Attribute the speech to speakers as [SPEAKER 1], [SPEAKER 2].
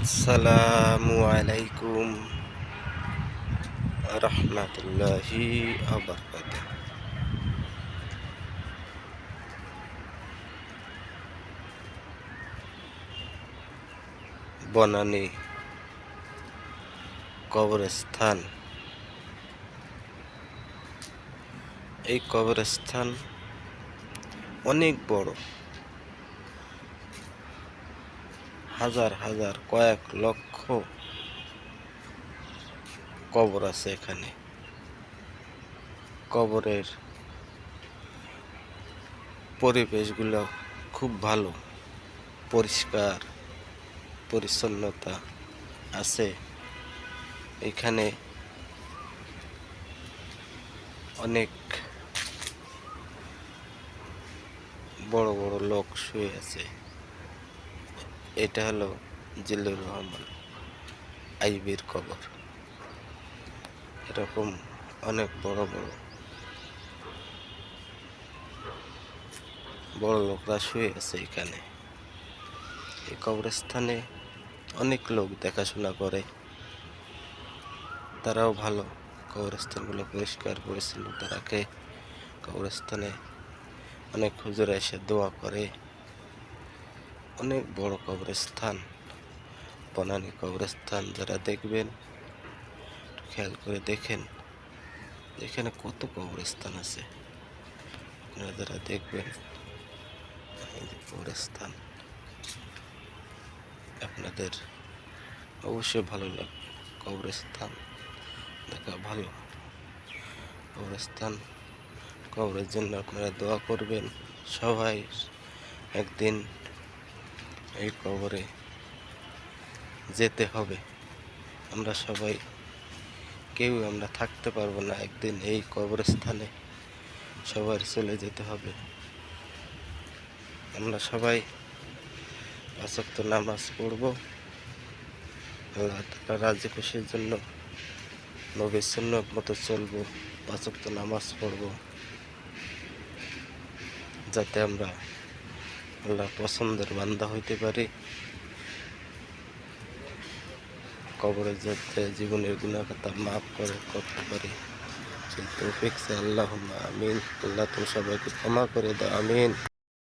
[SPEAKER 1] আসসালামু আলাইকুম রহমতুল্লাহি আবরকাতুহ। বনানী কবরস্থান। এই কবরস্থান অনেক বড়, হাজার হাজার কয়েক লক্ষ কবর আছে এখানে। কবরের পরিবেশগুলো খুব ভালো, পরিষ্কার পরিচ্ছন্নতা আছে। এখানে অনেক বড় বড় লোক শুয়ে আছে। এটা হলো জিল্লুর রহমান আইবির কবর। এরকম অনেক বড় বড় বড় লোকরা শুয়ে আছে এখানে। এই কবরস্থানে অনেক লোক দেখাশোনা করে, তারাও ভালো। কবরস্থানগুলো পরিষ্কার পরিচ্ছন্নতা রাখে। কবরস্থানে অনেক হুজুর এসে দোয়া করে। অনেক বড় কবরস্থান, বনানী কবরস্থান। যারা দেখবেন খেয়াল করে দেখেন, এখানে কত কবরস্থান আছে। আপনারা যারা দেখবেন এই যে কবরস্থান, আপনাদের অবশ্যই ভালো লাগবে। কবরস্থান দেখা ভালো। কবরস্থান, কবরের জন্য আপনারা দোয়া করবেন। সবাই একদিন এই কবরে যেতে হবে। আমরা সবাই কেউ আমরা থাকতে পারবো না। একদিন এই কবরস্থানে সবার চলে যেতে হবে। আমরা সবাই ৫ ওয়াক্ত নামাজ পড়ব। আল্লাহ তাআলা রাজি খুশির জন্য নবীর সুন্নাত মতো চলবো। ৫ ওয়াক্ত নামাজ পড়ব, যাতে আমরা আল্লাহ পছন্দের বান্দা হইতে পারি। কবরে যাতে জীবনের গুনাহ খাতা মাফ করতে পারি, সেই তৌফিক চাই। আল্লাহুম্মা আমিন। আল্লাহ তুমি সবাইকে ক্ষমা করে দাও, আমিন।